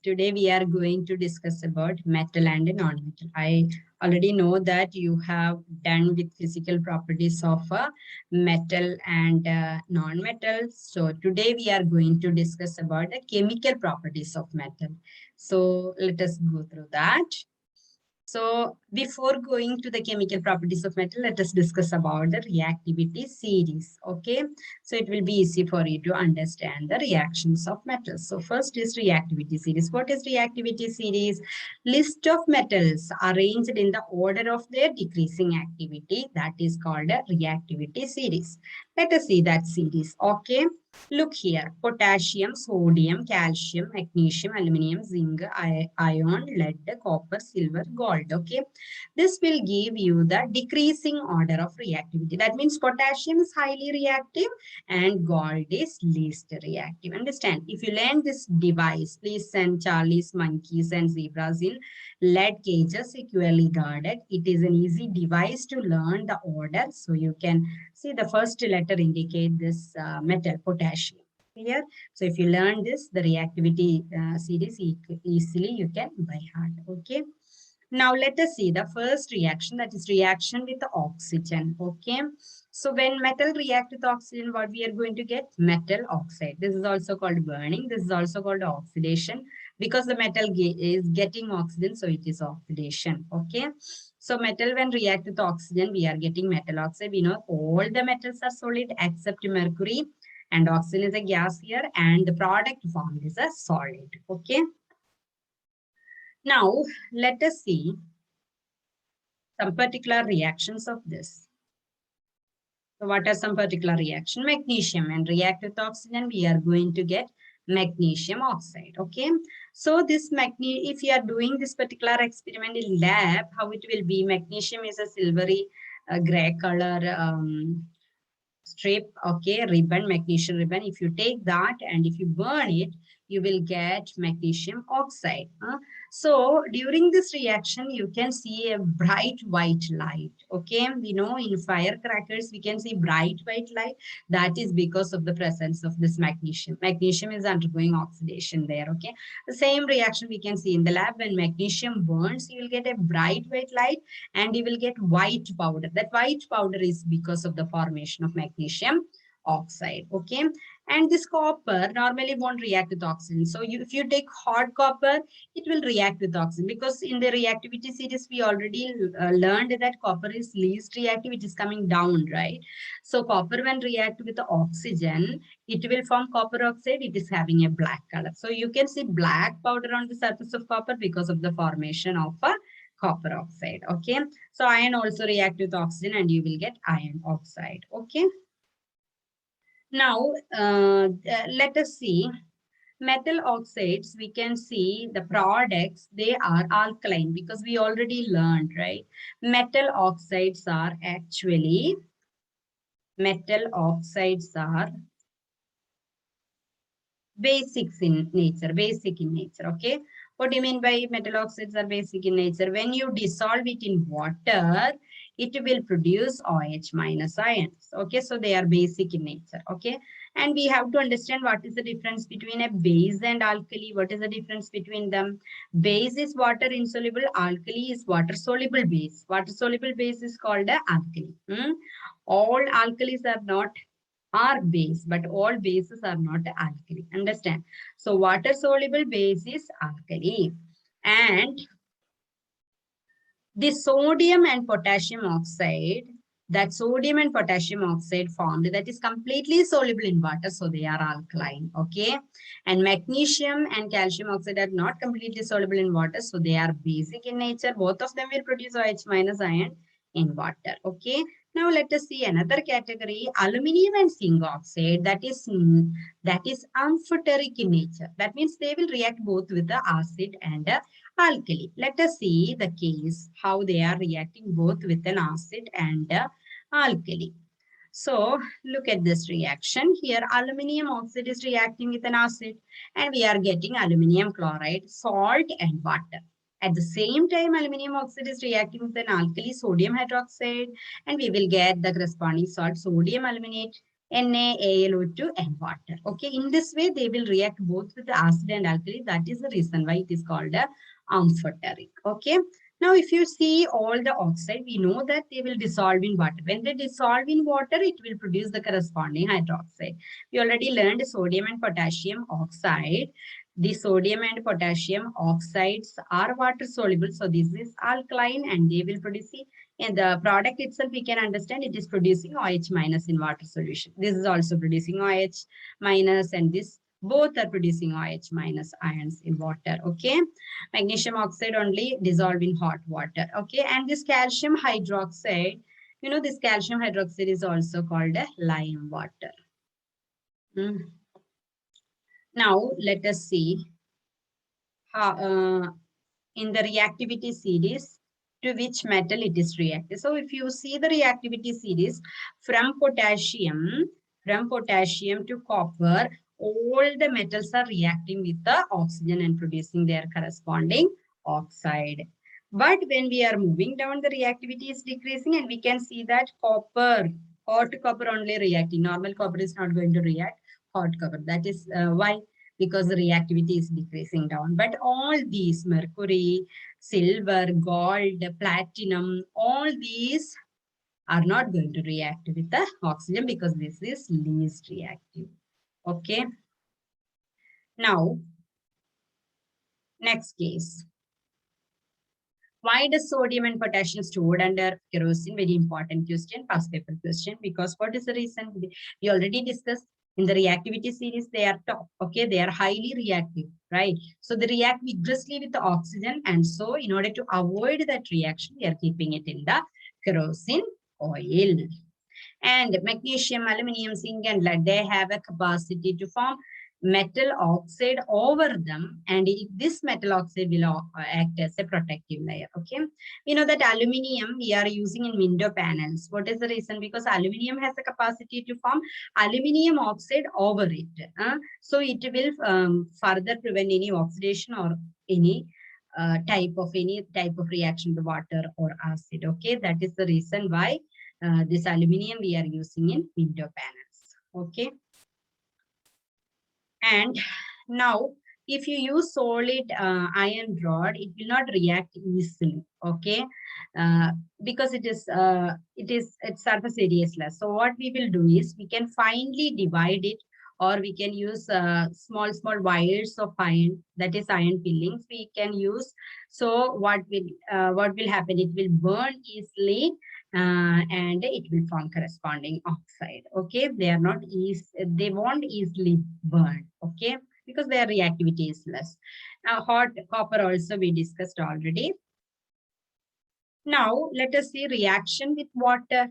Today we are going to discuss about metal and non-metal. I already know that you have done with physical properties of metal and non-metal. So today we are going to discuss about the chemical properties of metal. So let us go through that. So before going to the chemical properties of metal, let us discuss about the reactivity series. Okay, so it will be easy for you to understand the reactions of metals. So first is reactivity series. What is reactivity series? List of metals arranged in the order of their decreasing activity. That is called a reactivity series. Let us see that series. Okay. Look here, potassium, sodium, calcium, magnesium, aluminum, zinc, iron, lead, copper, silver, gold. Okay, this will give you the decreasing order of reactivity. That means potassium is highly reactive and gold is least reactive. Understand? If you learn this device, please send Charlie's monkeys and zebras in lead cages securely guarded. It is an easy device to learn the order. So you can see the first letter indicate this metal, potassium. Here, so if you learn this, the reactivity series easily you can by heart. Okay. Now let us see the first reaction, that is reaction with oxygen. Okay. So when metal react with oxygen, what we are going to get? Metal oxide. This is also called burning. This is also called oxidation because the metal is getting oxygen, so it is oxidation. Okay. So metal when react with oxygen, we are getting metal oxide. We know all the metals are solid except mercury, and oxygen is a gas here, and the product formed is a solid. Okay. Now let us see some particular reactions of this. So what are some particular reaction? Magnesium, and react with oxygen, we are going to get magnesium oxide. Okay. So this if you are doing this particular experiment in lab, how it will be? Magnesium is a silvery gray color strip, okay, ribbon, magnesium ribbon. If you take that and if you burn it, you will get magnesium oxide. So during this reaction, you can see a bright white light. Okay, we know in firecrackers, we can see bright white light. That is because of the presence of this magnesium. Magnesium is undergoing oxidation there. Okay, the same reaction we can see in the lab. When magnesium burns, you will get a bright white light and you will get white powder. That white powder is because of the formation of magnesium oxide. Okay, and this copper normally won't react with oxygen. So if you take hot copper, it will react with oxygen, because in the reactivity series we already learned that copper is least reactive. It is coming down, right? So copper when react with the oxygen, it will form copper oxide. It is having a black color. So you can see black powder on the surface of copper because of the formation of a copper oxide. Okay, so iron also react with oxygen and you will get iron oxide. Okay, now let us see metal oxides. We can see the products, they are alkaline, because we already learned, right? Metal oxides are actually basic in nature. Okay, what do you mean by metal oxides are basic in nature? When you dissolve it in water, it will produce OH minus ions. Okay, so they are basic in nature. Okay, and we have to understand what is the difference between a base and alkali. What is the difference between them? Base is water insoluble, alkali is water soluble base. Water soluble base is called a alkali. All alkalis are base, but all bases are not alkali. Understand? So water soluble base is alkali, and the sodium and potassium oxide, that sodium and potassium oxide formed, that is completely soluble in water, so they are alkaline. Okay, and magnesium and calcium oxide are not completely soluble in water, so they are basic in nature. Both of them will produce OH minus ion in water. Okay, now let us see another category, aluminium and zinc oxide, that is amphoteric in nature. That means they will react both with the acid and alkali. Let us see the case, how they are reacting both with an acid and alkali. So look at this reaction. Here aluminium oxide is reacting with an acid and we are getting aluminium chloride, salt and water. At the same time, aluminium oxide is reacting with an alkali, sodium hydroxide, and we will get the corresponding salt, sodium aluminate. NaAlO2 and water. Okay, in this way, they will react both with the acid and alkali. That is the reason why it is called a amphoteric. Okay. Now, if you see all the oxide, we know that they will dissolve in water. When they dissolve in water, it will produce the corresponding hydroxide. We already learned sodium and potassium oxide. The sodium and potassium oxides are water soluble. So this is alkaline and they will produce the, in the product itself, we can understand it is producing OH minus in water solution. This is also producing OH minus and this both are producing OH minus ions in water. Okay. Magnesium oxide only dissolve in hot water. Okay. And this calcium hydroxide, you know, this calcium hydroxide is also called a lime water. Now, let us see how, in the reactivity series to which metal it is reacted. So if you see the reactivity series from potassium to copper, all the metals are reacting with the oxygen and producing their corresponding oxide. But when we are moving down, the reactivity is decreasing and we can see that copper, hot copper only reacting. Normal copper is not going to react, hot copper. That is why, because the reactivity is decreasing down. But all these, mercury, silver, gold, platinum, all these are not going to react with the oxygen because this is least reactive. Okay. Now, next case. Why does sodium and potassium stored under kerosene? Very important question, past paper question. Because what is the reason? We already discussed in the reactivity series, they are top. Okay, they are highly reactive, right? So they react vigorously with the oxygen. And so in order to avoid that reaction, we are keeping it in the kerosene oil. And magnesium, aluminum, zinc, and lead, they have a capacity to form metal oxide over them, and this metal oxide will act as a protective layer. Okay, we know that aluminium we are using in window panels. What is the reason? Because aluminium has a capacity to form aluminium oxide over it, so it will further prevent any oxidation or any type of reaction to water or acid. Okay, that is the reason why this aluminium we are using in window panels. Okay. And now, if you use solid iron rod, it will not react easily. Okay, because its surface area is less. So what we will do is we can finely divide it, or we can use small wires of iron, that is iron fillings. We can use. So what will happen? It will burn easily. And it will form corresponding oxide. Okay, they won't easily burn. Okay, because their reactivity is less. Now, hot copper also we discussed already. Now, let us see reaction with water.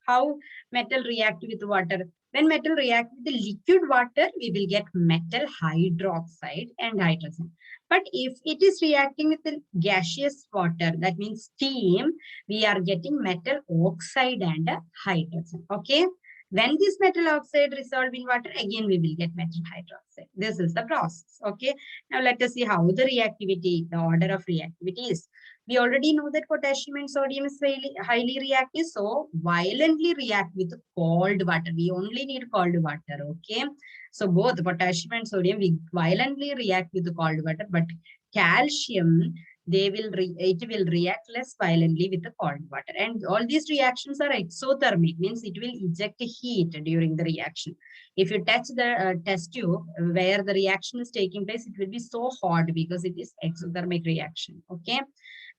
How metal react with water. When metal react with the liquid water, we will get metal hydroxide and hydrogen. But if it is reacting with the gaseous water, that means steam, we are getting metal oxide and hydrogen. Okay. When this metal oxide dissolve in water, again we will get metal hydroxide. This is the process. Okay. Now let us see how the reactivity, the order of reactivity is. We already know that potassium and sodium is highly reactive. So violently react with cold water. We only need cold water. Okay. So both potassium and sodium, we violently react with the cold water, but calcium, it will react less violently with the cold water. And all these reactions are exothermic, means it will eject heat during the reaction. If you touch the test tube where the reaction is taking place, it will be so hot because it is exothermic reaction. Okay.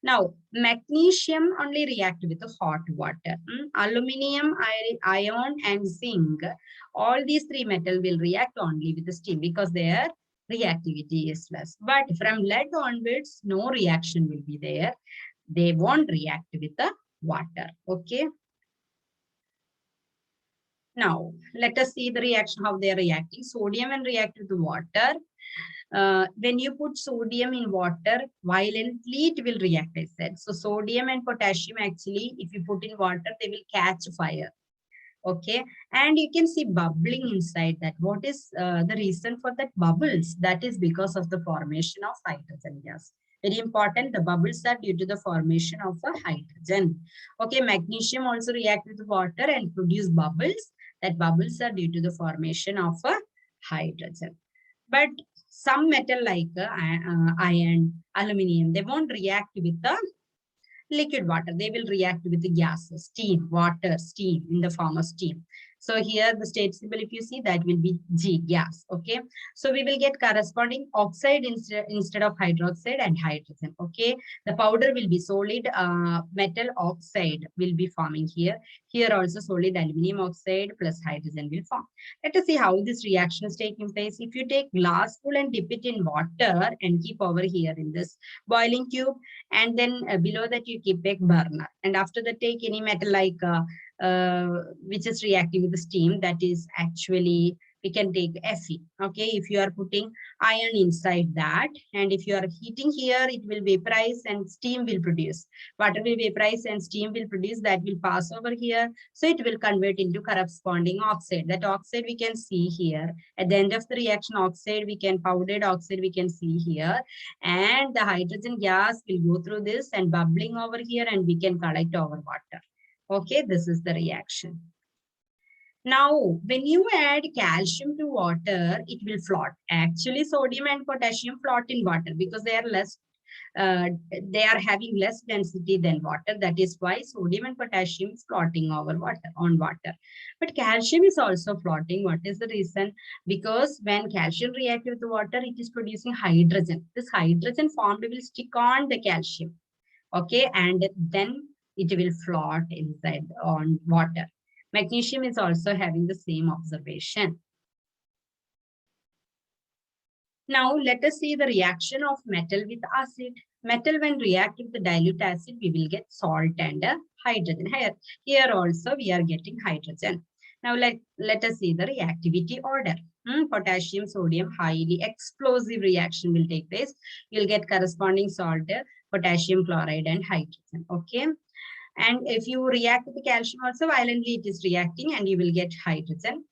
Now, magnesium only react with the hot water. Aluminium, iron, and zinc, all these three metals will react only with the steam because their reactivity is less. But from lead onwards, no reaction will be there. They won't react with the water. Okay. Now, let us see the reaction, how they are reacting. Sodium when react with the water. When you put sodium in water, violently it will react, I said. So sodium and potassium actually, if you put in water, they will catch fire. Okay, and you can see bubbling inside that. What is the reason for that bubbles? That is because of the formation of hydrogen gas. Very important, the bubbles are due to the formation of a hydrogen. Okay, magnesium also react with water and produce bubbles. That bubbles are due to the formation of a hydrogen. But some metal like iron, aluminum, they won't react with the liquid water. They will react with the gases, steam, water, steam in the form of steam. So here the state symbol, if you see, that will be G, gas. Okay. So we will get corresponding oxide instead of hydroxide and hydrogen. Okay. The powder will be solid metal oxide will be forming here. Here also solid aluminum oxide plus hydrogen will form. Let us see how this reaction is taking place. If you take glass full and dip it in water and keep over here in this boiling tube, and then below that you keep a burner, and after that take any metal like which is reacting with the steam, that is actually we can take Fe. Okay, if you are putting iron inside that, and if you are heating here, it will vaporize and steam will produce. Water will vaporize and steam will produce, that will pass over here. So it will convert into corresponding oxide. That oxide we can see here. At the end of the reaction, oxide we can, powdered oxide we can see here. And the hydrogen gas will go through this and bubbling over here, and we can collect our water. Okay, this is the reaction. Now, when you add calcium to water, it will float. Actually, sodium and potassium float in water because they are less, they are having less density than water. That is why sodium and potassium is floating over water, on water. But calcium is also floating. What is the reason? Because when calcium reacts with water, it is producing hydrogen. This hydrogen formed will stick on the calcium. Okay, and then it will float inside on water. Magnesium is also having the same observation. Now let us see the reaction of metal with acid. Metal when react with the dilute acid, we will get salt and hydrogen. Here also we are getting hydrogen. Now let us see the reactivity order. Potassium, sodium, highly explosive reaction will take place. You'll get corresponding salt, potassium chloride and hydrogen. Okay. And if you react with the calcium also, violently it is reacting and you will get hydrogen.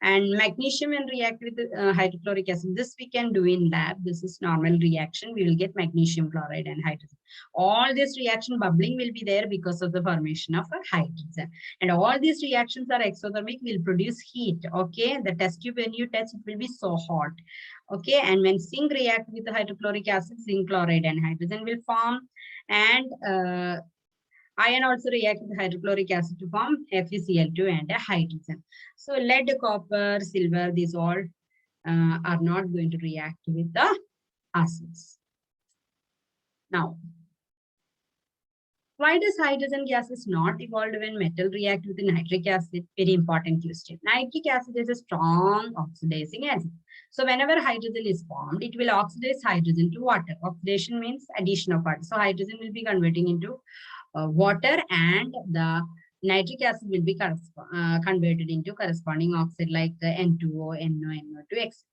And magnesium and react with hydrochloric acid, this we can do in lab. This is normal reaction. We will get magnesium chloride and hydrogen. All this reaction bubbling will be there because of the formation of a hydrogen. And all these reactions are exothermic, will produce heat. Okay, the test tube when you touch, it will be so hot. Okay, and when zinc react with the hydrochloric acid, zinc chloride and hydrogen will form. And iron also reacts with hydrochloric acid to form FeCl2 and a hydrogen. So lead, copper, silver, these all are not going to react with the acids. Now, why does hydrogen gases not evolve when metal react with the nitric acid? Very important question. Nitric acid is a strong oxidizing agent. So whenever hydrogen is formed, it will oxidize hydrogen to water. Oxidation means addition of water. So hydrogen will be converting into water, and the nitric acid will be converted into corresponding oxide like N2O, NO, NO2, etc.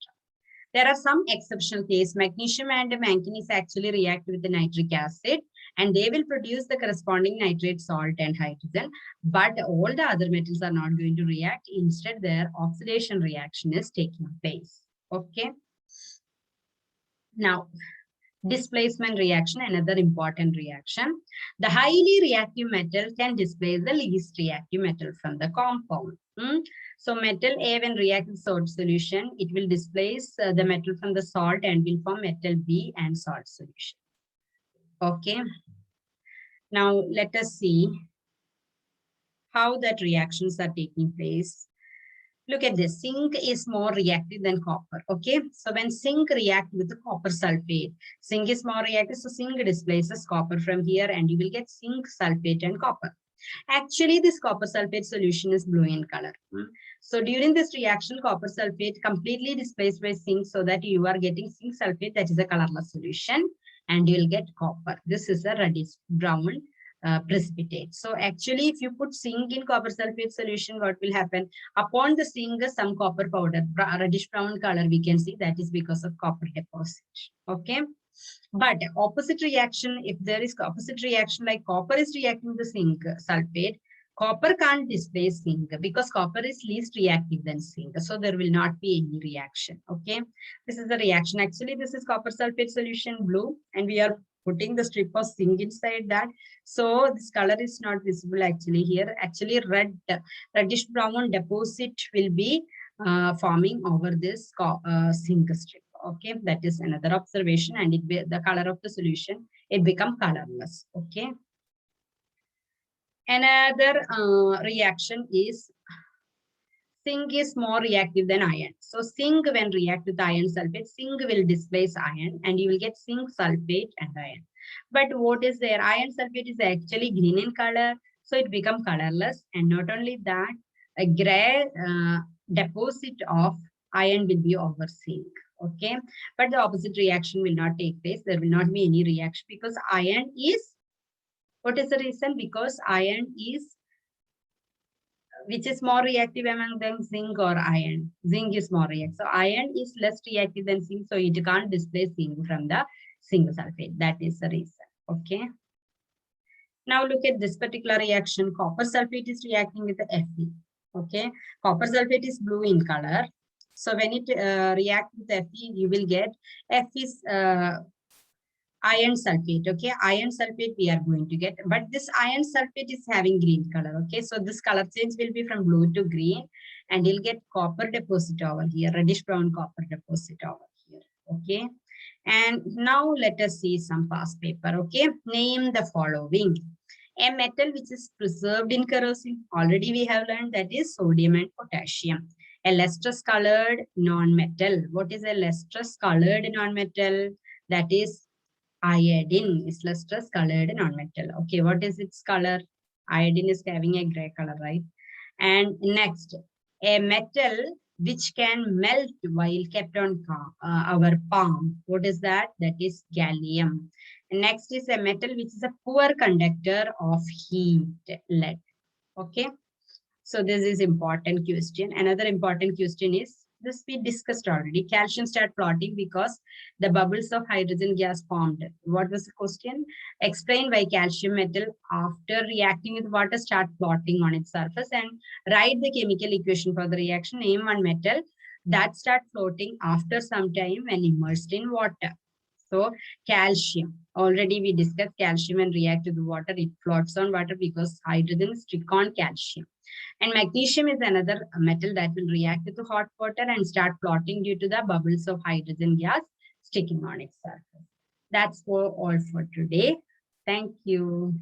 There are some exceptional cases. Magnesium and manganese actually react with the nitric acid, and they will produce the corresponding nitrate, salt, and hydrogen. But all the other metals are not going to react. Instead, their oxidation reaction is taking place. Okay. Now, displacement reaction, another important reaction. The highly reactive metal can displace the least reactive metal from the compound. So metal A, when react with salt solution, it will displace the metal from the salt and will form metal B and salt solution. Okay. Now let us see how that reactions are taking place. Look at this. Zinc is more reactive than copper. Okay. So when zinc react with the copper sulfate, zinc is more reactive. So zinc displaces copper from here and you will get zinc sulfate and copper. Actually, this copper sulfate solution is blue in color. So during this reaction, copper sulfate completely displaced by zinc so that you are getting zinc sulfate, that is a colorless solution, and you will get copper. This is a reddish brown precipitate. So actually, if you put zinc in copper sulfate solution, what will happen? Upon the zinc, some copper powder, reddish brown color, we can see that is because of copper deposit. Okay. But opposite reaction, if there is opposite reaction like copper is reacting with the zinc sulfate, copper can't displace zinc because copper is least reactive than zinc. So there will not be any reaction. Okay. This is the reaction. Actually, this is copper sulfate solution blue, and we are putting the strip of zinc inside that. So this color is not visible actually here. Actually, reddish brown deposit will be forming over this zinc strip. Okay, that is another observation, and the color of the solution, it become colorless. Okay. Another reaction is zinc is more reactive than iron. So zinc, when react with iron sulfate, zinc will displace iron and you will get zinc sulfate and iron. But what is there? Iron sulfate is actually green in color, so it becomes colorless. And not only that, a gray deposit of iron will be over zinc. Okay, but the opposite reaction will not take place. There will not be any reaction because iron is, what is the reason? Because iron is, which is more reactive among them, zinc or iron? Zinc is more reactive. So iron is less reactive than zinc, so it can't displace zinc from the zinc sulfate. That is the reason. Okay. Now look at this particular reaction. Copper sulfate is reacting with the Fe. Okay. Copper sulfate is blue in color. So when it reacts with Fe, you will get F is iron sulfate. Okay, iron sulfate we are going to get, but this iron sulfate is having green color. Okay, so this color change will be from blue to green, and you'll get copper deposit over here, reddish brown copper deposit over here. Okay, and now let us see some past paper. Okay, name the following. A metal which is preserved in kerosene, already we have learned, that is sodium and potassium. A lustrous colored non-metal. What is a lustrous colored non-metal? That is iodine. Is lustrous colored non-metal. Okay, what is its color? Iodine is having a gray color, right? And next, a metal which can melt while kept on our palm. What is that? That is gallium. And next is a metal which is a poor conductor of heat, lead. Okay. So this is important question. Another important question is, this we discussed already. Calcium start floating because the bubbles of hydrogen gas formed. What was the question? Explain why calcium metal after reacting with water start floating on its surface, and write the chemical equation for the reaction. Name one metal that start floating after some time when immersed in water. So calcium, already we discussed calcium and react with water. It floats on water because hydrogen stick on calcium. And magnesium is another metal that will react with hot water and start floating due to the bubbles of hydrogen gas sticking on its surface. That's all for today. Thank you.